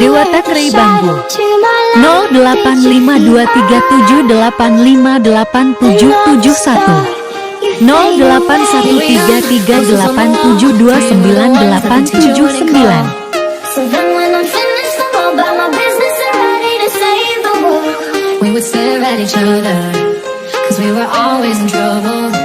Dewata Kray Banggu 085238588771 081338729879. So then when I'm finished, I'll go about my business and ready to save the world. We would stare at each other, cause we were always in trouble.